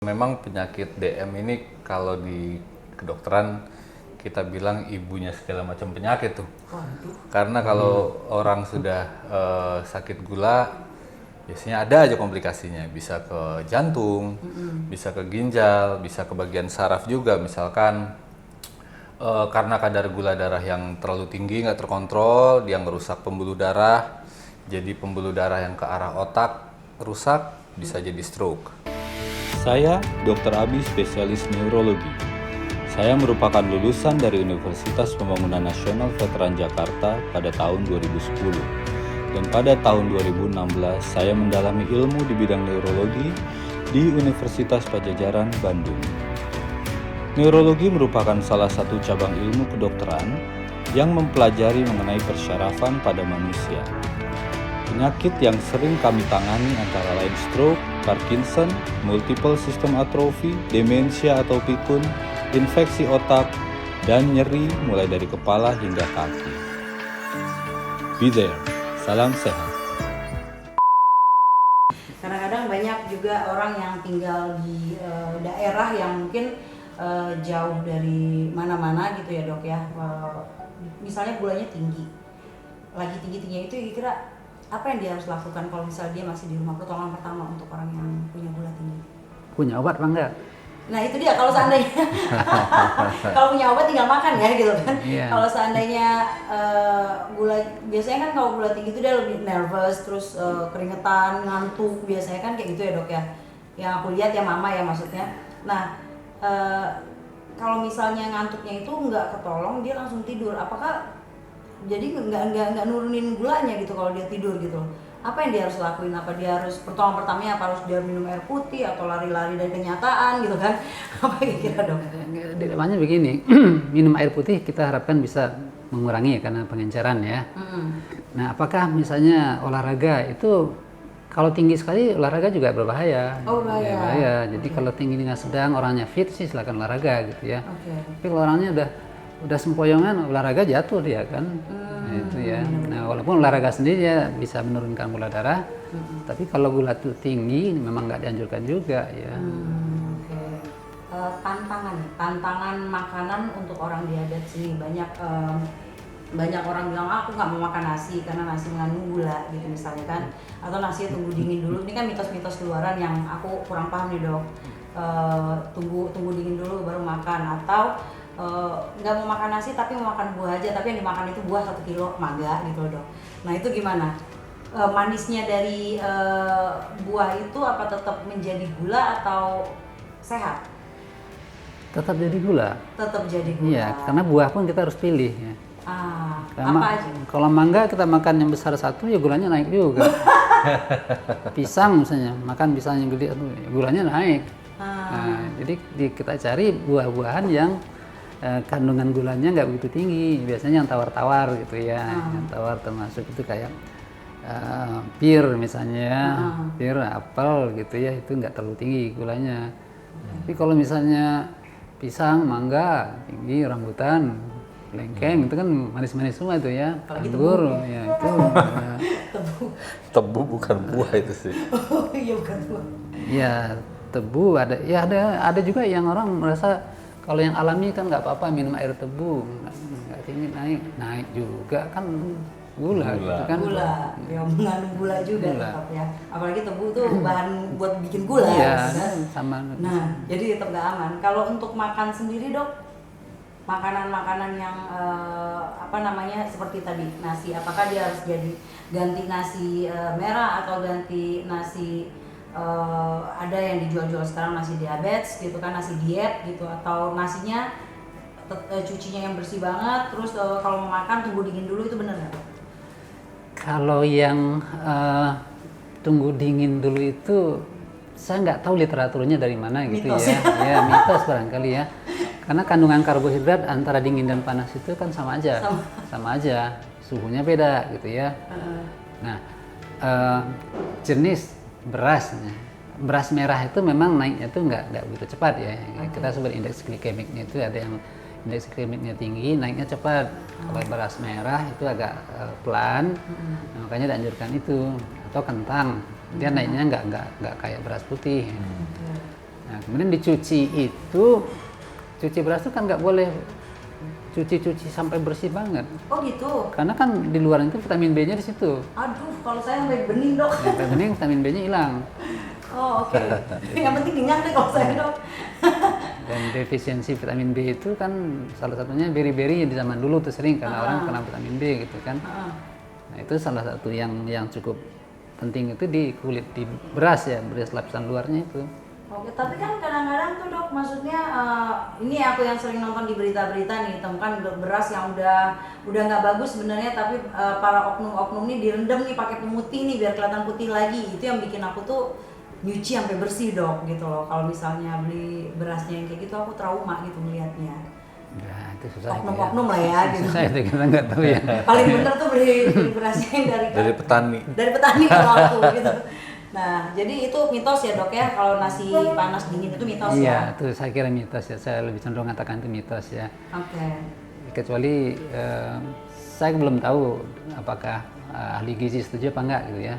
Memang penyakit DM ini kalau di kedokteran kita bilang ibunya segala macam penyakit tuh. Karena kalau orang sudah sakit gula, biasanya ada aja komplikasinya. Bisa ke jantung, bisa ke ginjal, bisa ke bagian saraf juga. Misalkan karena kadar gula darah yang terlalu tinggi, nggak terkontrol, dia ngerusak pembuluh darah. Jadi pembuluh darah yang ke arah otak rusak, bisa jadi stroke. Saya Dr. Abi, spesialis neurologi. Saya merupakan lulusan dari Universitas Pembangunan Nasional Veteran Jakarta pada tahun 2010. Dan pada tahun 2016 saya mendalami ilmu di bidang neurologi di Universitas Padjadjaran, Bandung. Neurologi merupakan salah satu cabang ilmu kedokteran yang mempelajari mengenai persyarafan pada manusia. Penyakit yang sering kami tangani antara lain stroke, Parkinson, multiple system atrophy, demensia atau pikun, infeksi otak, dan nyeri mulai dari kepala hingga kaki. Be there, salam sehat. Kadang-kadang banyak juga orang yang tinggal di daerah yang mungkin jauh dari mana-mana gitu ya dok ya. Misalnya gulanya tinggi, lagi tinggi-tingginya itu kira-kira apa yang dia harus lakukan kalau misalnya dia masih di rumah, pertolongan pertama untuk orang yang punya gula tinggi? Punya obat apa enggak? Nah itu dia, kalau seandainya kalau punya obat tinggal makan ya gitu kan. Yeah. Kalau seandainya gula, biasanya kan kalau gula tinggi itu dia lebih nervous, terus keringetan, ngantuk, biasanya kan kayak gitu ya dok ya. Yang aku lihat ya mama ya maksudnya. Nah kalau misalnya ngantuknya itu nggak ketolong, dia langsung tidur, apakah jadi nggak nurunin gulanya gitu kalau dia tidur gitu? Apa yang dia harus lakuin? Apa dia harus pertolongan pertamanya apa harus dia minum air putih atau lari-lari dari kenyataan gitu kan? Apa kira-kira dok? Makanya begini, minum air putih kita harapkan bisa mengurangi karena pengenceran ya. Nah, apakah misalnya olahraga itu kalau tinggi sekali olahraga juga berbahaya. Oh bahaya. Ya, bahaya. Jadi kalau tingginya sedang, orangnya fit sih silakan olahraga gitu ya. Tapi kalau orangnya udah sempoyongan olahraga jatuh dia kan. Nah, itu ya. Nah, walaupun olahraga sendiri ya bisa menurunkan gula darah, tapi kalau gula itu tinggi memang nggak dianjurkan juga ya. Tantangan makanan untuk orang diabetes ini banyak orang bilang aku nggak mau makan nasi karena nasi mengandung gula gitu misalnya kan, atau nasi tunggu dingin dulu. Ini kan mitos-mitos luaran yang aku kurang paham nih dok. Tunggu dingin dulu baru makan, atau nggak mau makan nasi tapi mau makan buah aja, tapi yang dimakan itu buah 1 kilo mangga gitu dok. Nah itu gimana? Manisnya dari buah itu apa tetap menjadi gula atau sehat? Tetap jadi gula. Tetap jadi gula. Iya, karena buah pun kita harus pilih ya. Apa aja? Kalau mangga kita makan yang besar satu ya gulanya naik juga. Pisang misalnya, makan pisang yang gede, gulanya naik. Nah, jadi kita cari buah-buahan yang kandungan gulanya nggak begitu tinggi, biasanya yang tawar-tawar gitu ya. Yang tawar termasuk itu kayak pir misalnya, pir, apel gitu ya, itu nggak terlalu tinggi gulanya. Tapi kalau misalnya pisang, mangga tinggi, rambutan, lengkeng itu kan manis-manis semua itu ya. Anggur ya itu. Tebu bukan buah itu sih. Oh iya bukan buah. Ya tebu ada juga yang orang merasa kalau yang alami kan nggak apa-apa minum air tebu, nggak tinggi naik juga kan gula. Gitu kan. Gula yang mengandung gula juga tetap ya. Apalagi tebu tuh bahan buat bikin gula. Iya, kan? sama. Nah jadi tetap nggak aman. Kalau untuk makan sendiri dok, makanan-makanan yang seperti tadi nasi, apakah dia harus jadi ganti nasi merah atau ganti nasi ada yang dijual-jual sekarang nasi diabetes gitu kan, nasi diet gitu, atau nasinya cucinya yang bersih banget, terus kalau mau makan tunggu dingin dulu, itu benar nggak? Kalau yang tunggu dingin dulu itu saya nggak tahu literaturnya dari mana gitu mitos. Ya mitos barangkali ya. Karena kandungan karbohidrat antara dingin dan panas itu kan sama aja, suhunya beda gitu ya. Nah, jenis beras merah itu memang naiknya itu nggak begitu cepat ya. Kita sebut indeks glikemiknya itu ada yang indeks glikemiknya tinggi, naiknya cepat. Kalau beras merah itu agak pelan, nah, makanya dianjurkan itu. Atau kentang, dia naiknya nggak kayak beras putih. Nah, kemudian dicuci itu, cuci beras itu kan nggak boleh cuci sampai bersih banget. Oh gitu. Karena kan di luar itu vitamin B-nya di situ. Aduh, kalau saya sampai bening dok. Sampai bening vitamin B-nya hilang. Oh oke. Yang penting kenyang deh kalau saya dok. Dan defisiensi vitamin B itu kan salah satunya beri-beri di zaman dulu tuh sering karena orang kena vitamin B gitu kan. Nah itu salah satu yang cukup penting itu di kulit, di beras ya, beras lapisan luarnya itu. Oke, tapi kan kadang-kadang tuh dok, maksudnya ini aku yang sering nonton di berita-berita nih, temukan beras yang udah nggak bagus sebenarnya, tapi para oknum-oknum nih direndam nih pakai pemutih nih biar kelihatan putih lagi. Itu yang bikin aku tuh nyuci sampai bersih dok gitu loh. Kalau misalnya beli berasnya yang kayak gitu aku trauma gitu melihatnya. Nah itu susah. Oknum-oknum lah ya gitu. Susah itu kita nggak tahu ya. Paling bener tuh beli berasnya yang Dari petani. Dari petani kalau aku gitu. Nah, jadi itu mitos ya dok ya, kalau nasi panas dingin itu mitos Iya, ya? itu saya kira mitos ya, saya lebih cenderung mengatakan itu mitos ya. Oke. Kecuali saya belum tahu apakah ahli gizi setuju apa enggak gitu ya.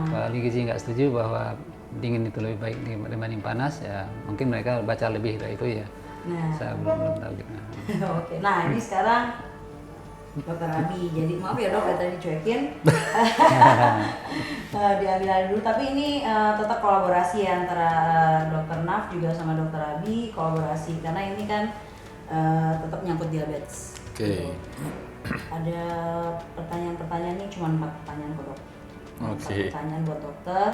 Kalau ahli gizi nggak setuju bahwa dingin itu lebih baik dibanding panas ya, mungkin mereka baca lebih dari itu ya. Nah. Saya belum tahu gitu. Oke, nah ini sekarang Dokter Abi, jadi maaf ya dok, tadi dicuekin. Diambil alih dulu, tapi ini tetap kolaborasi ya antara Dokter Naf juga sama Dokter Abi, kolaborasi karena ini kan tetap nyangkut diabetes. Oke. Ada pertanyaan-pertanyaan nih, cuma 4 pertanyaan kok dok. Oke. Pertanyaan buat dokter.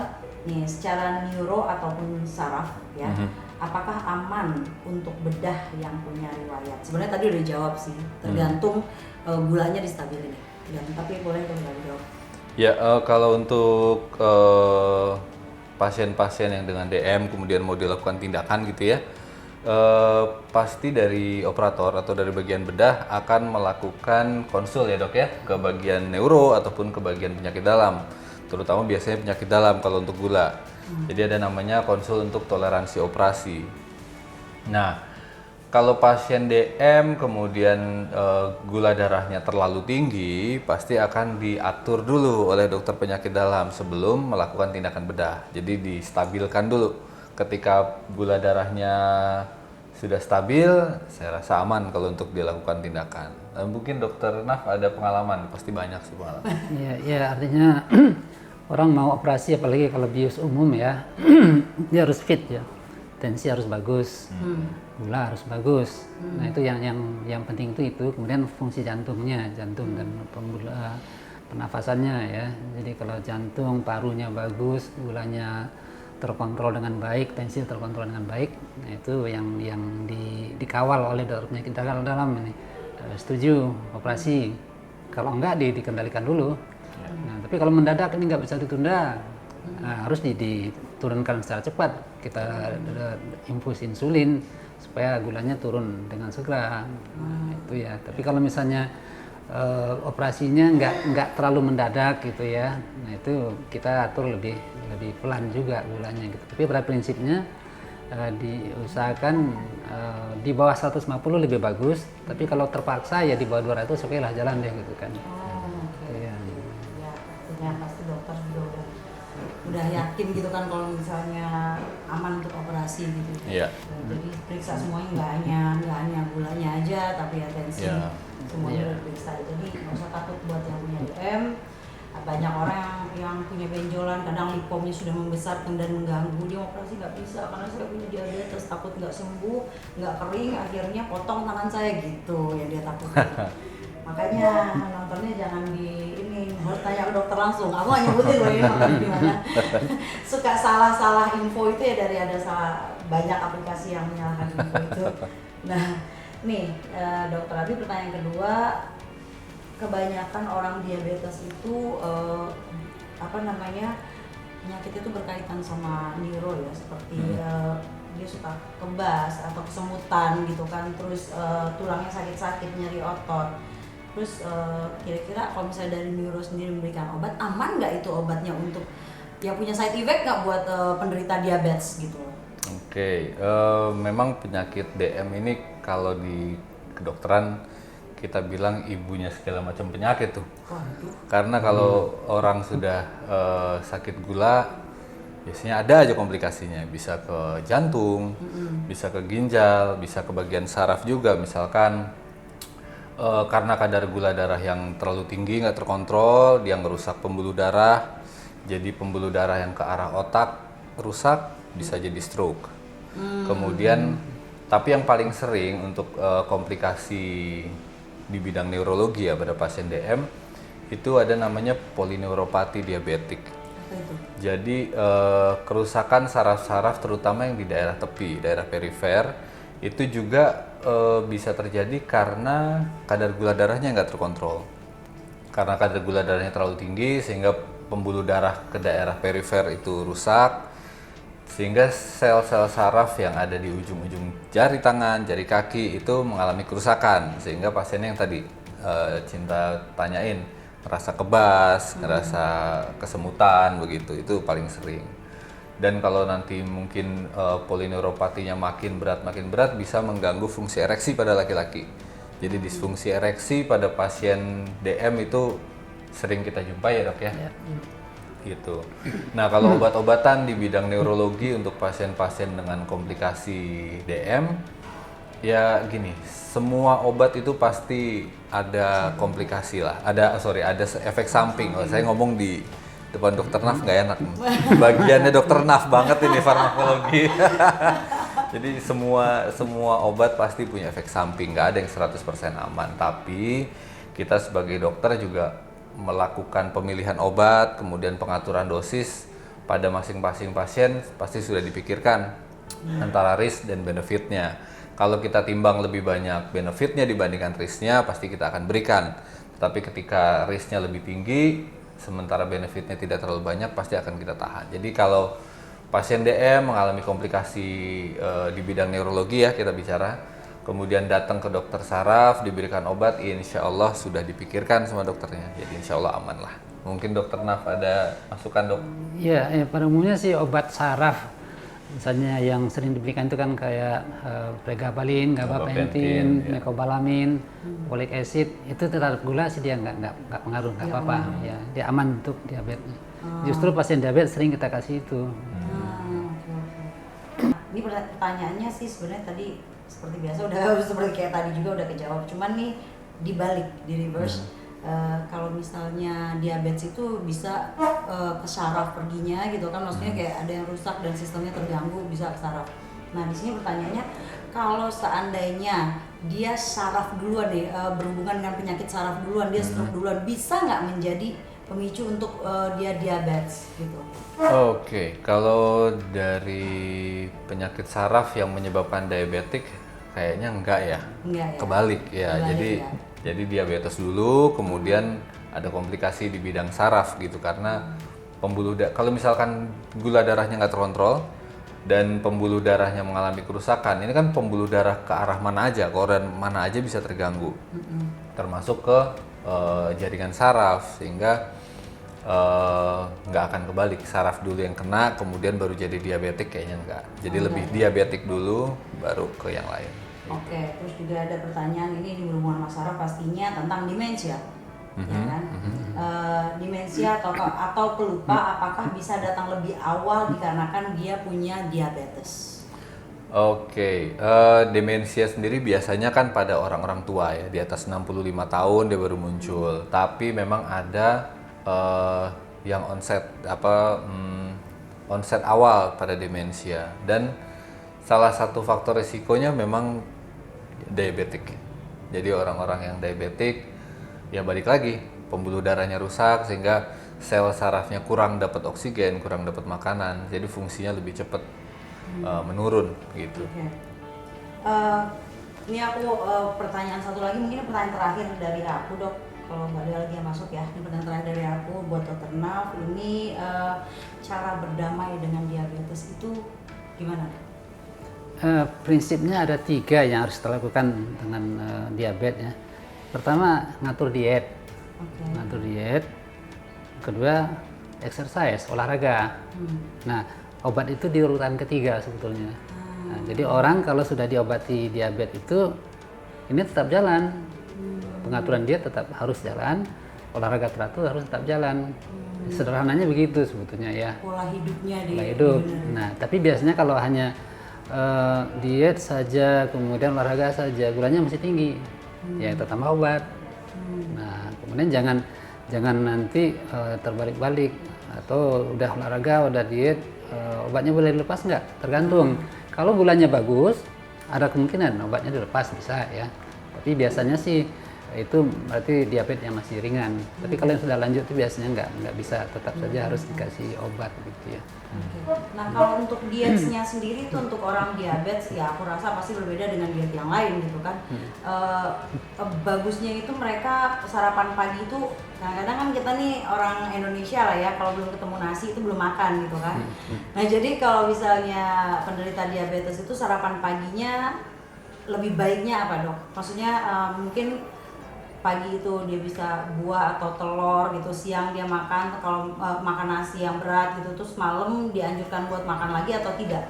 Nih, secara neuro ataupun saraf ya, apakah aman untuk bedah yang punya riwayat? Sebenarnya tadi udah dijawab sih, tergantung gulanya distabilin ya. Tapi boleh dong jawab. Ya, kalau untuk pasien-pasien yang dengan DM kemudian mau dilakukan tindakan gitu ya, pasti dari operator atau dari bagian bedah akan melakukan konsul ya dok ya, ke bagian neuro ataupun ke bagian penyakit dalam, terutama biasanya penyakit dalam kalau untuk gula. Jadi ada namanya konsul untuk toleransi operasi. Nah, kalau pasien DM kemudian gula darahnya terlalu tinggi, pasti akan diatur dulu oleh dokter penyakit dalam sebelum melakukan tindakan bedah. Jadi distabilkan dulu. Ketika gula darahnya sudah stabil, saya rasa aman kalau untuk dilakukan tindakan. Mungkin dokter Naf ada pengalaman, pasti banyak sih pengalaman. Ya artinya orang mau operasi apalagi kalau bius umum ya, dia harus fit ya, tensi harus bagus, gula harus bagus. Nah itu yang penting itu. Kemudian fungsi jantungnya, jantung dan pernafasannya ya. Jadi kalau jantung, parunya bagus, gulanya terkontrol dengan baik, tensi terkontrol dengan baik, nah itu yang dikawal oleh dokter penyakit dalam ini. Setuju operasi, kalau enggak dikendalikan dulu. Nah, tapi kalau mendadak ini nggak bisa ditunda, harus diturunkan secara cepat. Kita infus insulin supaya gulanya turun dengan segera. Nah, itu ya. Tapi kalau misalnya operasinya nggak terlalu mendadak gitu ya, nah itu kita atur lebih pelan juga gulanya gitu. Tapi pada prinsipnya diusahakan di bawah 150 lebih bagus, tapi kalau terpaksa ya di bawah 200 oke lah, jalan deh gitu kan. Ya, artinya pasti dokter juga udah yakin gitu kan kalau misalnya aman untuk operasi gitu. Iya. Jadi periksa semuanya, nggak hanya gulanya aja, tapi ya tensi semuanya udah diperiksa. Jadi nggak usah takut buat yang punya DM. Banyak orang yang punya benjolan, kadang lipomnya sudah membesar dan mengganggu, dia operasi nggak bisa karena saya punya diabetes, takut nggak sembuh, nggak kering, akhirnya potong tangan saya gitu yang dia takutin. Makanya nontonnya jangan di ini, harus tanya ke dokter langsung. Aku nggak nyebutin loh ini makanya gimana. Suka salah info itu ya, dari ada banyak aplikasi yang menyalahkan info itu. Nah, nih dokter Abi, pertanyaan kedua, kebanyakan orang diabetes itu penyakit itu berkaitan sama neuro ya, seperti dia suka kebas atau kesemutan gitu kan, terus tulangnya sakit-sakit, nyeri otot. Terus kira-kira kalau misalnya dari neuro sendiri memberikan obat, aman nggak itu obatnya untuk yang punya side effect nggak buat penderita diabetes gitu? Oke, memang penyakit DM ini kalau di kedokteran kita bilang ibunya segala macam penyakit tuh. Karena kalau orang sudah sakit gula, biasanya ada aja komplikasinya, bisa ke jantung, bisa ke ginjal, bisa ke bagian saraf juga, misalkan karena kadar gula darah yang terlalu tinggi nggak terkontrol, dia ngerusak pembuluh darah, jadi pembuluh darah yang ke arah otak rusak, bisa jadi stroke. Kemudian, tapi yang paling sering untuk komplikasi di bidang neurologi ya pada pasien DM itu ada namanya polineuropati diabetik. Apa itu? Jadi kerusakan saraf-saraf terutama yang di daerah tepi, daerah perifer itu juga bisa terjadi karena kadar gula darahnya nggak terkontrol. Karena kadar gula darahnya terlalu tinggi sehingga pembuluh darah ke daerah perifer itu rusak, sehingga sel-sel saraf yang ada di ujung-ujung jari tangan, jari kaki itu mengalami kerusakan, sehingga pasiennya yang tadi Cinta tanyain ngerasa kebas, ngerasa kesemutan begitu, itu paling sering. Dan kalau nanti mungkin polineuropatinya makin berat bisa mengganggu fungsi ereksi pada laki-laki. Jadi disfungsi ereksi pada pasien DM itu sering kita jumpai ya dok ya. Gitu. Nah kalau obat-obatan di bidang neurologi untuk pasien-pasien dengan komplikasi DM, ya gini, semua obat itu pasti ada komplikasi lah, ada efek samping. Kalau saya ngomong di depan dokter Naf nggak enak, bagiannya dokter Naf banget ini farmakologi. Jadi semua obat pasti punya efek samping, nggak ada yang 100% aman. Tapi kita sebagai dokter juga melakukan pemilihan obat, kemudian pengaturan dosis pada masing-masing pasien pasti sudah dipikirkan antara risk dan benefitnya. Kalau kita timbang lebih banyak benefitnya dibandingkan risknya, pasti kita akan berikan. Tapi ketika risknya lebih tinggi, sementara benefitnya tidak terlalu banyak, pasti akan kita tahan. Jadi kalau pasien DM mengalami komplikasi di bidang neurologi ya kita bicara, kemudian datang ke dokter saraf, diberikan obat, insya Allah sudah dipikirkan sama dokternya. Jadi insya Allah aman lah. Mungkin dokter Naf ada masukan dok? Ya, pada umumnya sih obat saraf, misalnya yang sering diberikan itu kan kayak pregabalin, gabapentin, mecobalamin, folic acid, itu terhadap gula sih dia nggak pengaruh, nggak apa-apa, ya dia aman untuk diabetes. Justru pasien diabetes sering kita kasih itu. Ini pertanyaannya sih sebenarnya tadi seperti biasa udah seperti kayak tadi juga udah kejawab, cuman nih dibalik, di reverse. Kalau misalnya diabetes itu bisa ke saraf perginya gitu kan, maksudnya kayak ada yang rusak dan sistemnya terganggu bisa ke saraf. Nah di sini pertanyaannya, kalau seandainya dia saraf duluan nih, berhubungan dengan penyakit saraf duluan, dia stroke duluan, bisa nggak menjadi pemicu untuk dia diabetes gitu? Oke, kalau dari penyakit saraf yang menyebabkan diabetik kayaknya enggak ya. Kebalik ya. Jadi diabetes dulu, kemudian ada komplikasi di bidang saraf gitu karena kalau misalkan gula darahnya nggak terkontrol dan pembuluh darahnya mengalami kerusakan, ini kan pembuluh darah ke arah mana aja, ke organ mana aja bisa terganggu, termasuk ke jaringan saraf, sehingga nggak akan kebalik, saraf dulu yang kena kemudian baru jadi diabetik, kayaknya enggak. Jadi lebih diabetik dulu baru ke yang lain. Oke, terus juga ada pertanyaan ini berhubungan sama saraf pastinya tentang demensia, ya kan? Demensia atau pelupa apakah bisa datang lebih awal dikarenakan dia punya diabetes? Oke, demensia sendiri biasanya kan pada orang-orang tua ya, di atas 65 tahun dia baru muncul. Tapi memang ada yang onset awal pada demensia, dan salah satu faktor risikonya memang diabetik. Jadi orang-orang yang diabetik ya balik lagi, pembuluh darahnya rusak sehingga sel sarafnya kurang dapat oksigen, kurang dapat makanan, jadi fungsinya lebih cepat menurun gitu. Ini aku pertanyaan satu lagi, mungkin pertanyaan terakhir dari aku dok, kalau nggak ada lagi yang masuk ya. Ini pertanyaan terakhir dari aku buat dokter Naf, ini cara berdamai dengan diabetes itu gimana? Prinsipnya ada 3 yang harus kita lakukan dengan diabetes ya. Pertama, ngatur diet. Ngatur diet. Kedua, exercise, olahraga. Nah, obat itu di urutan ketiga sebetulnya. Nah, jadi orang kalau sudah diobati diabetes itu ini tetap jalan. Pengaturan diet tetap harus jalan. olahraga teratur harus tetap jalan. Sederhananya begitu sebetulnya ya. Pola hidupnya Pola hidup. Nah, tapi biasanya kalau hanya diet saja, kemudian olahraga saja, gulanya masih tinggi. Ya kita tambah obat. Nah, kemudian jangan nanti terbalik-balik, atau udah olahraga, udah diet, obatnya boleh dilepas nggak? Tergantung. Kalau gulanya bagus, ada kemungkinan obatnya dilepas bisa ya. Tapi biasanya sih itu berarti diabetes yang masih ringan. Tapi kalau yang sudah lanjut itu biasanya nggak bisa, tetap saja harus dikasih obat gitu ya. Nah kalau untuk dietnya sendiri itu untuk orang diabetes ya aku rasa pasti berbeda dengan diet yang lain gitu kan. Bagusnya itu mereka sarapan pagi itu kadang-kadang kan kita nih orang Indonesia lah ya, kalau belum ketemu nasi itu belum makan gitu kan. Nah jadi kalau misalnya penderita diabetes itu sarapan paginya lebih baiknya apa dok? Maksudnya mungkin pagi itu dia bisa buah atau telur gitu, siang dia makan, kalau makan nasi yang berat gitu, terus malam dianjurkan buat makan lagi atau tidak?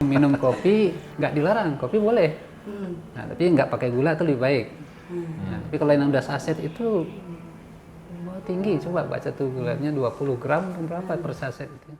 Minum kopi nggak dilarang, kopi boleh. Nah, tapi nggak pakai gula itu lebih baik. Nah, tapi kalau yang udah saset itu tinggi, coba baca tuh gulanya 20 gram berapa per saset itu.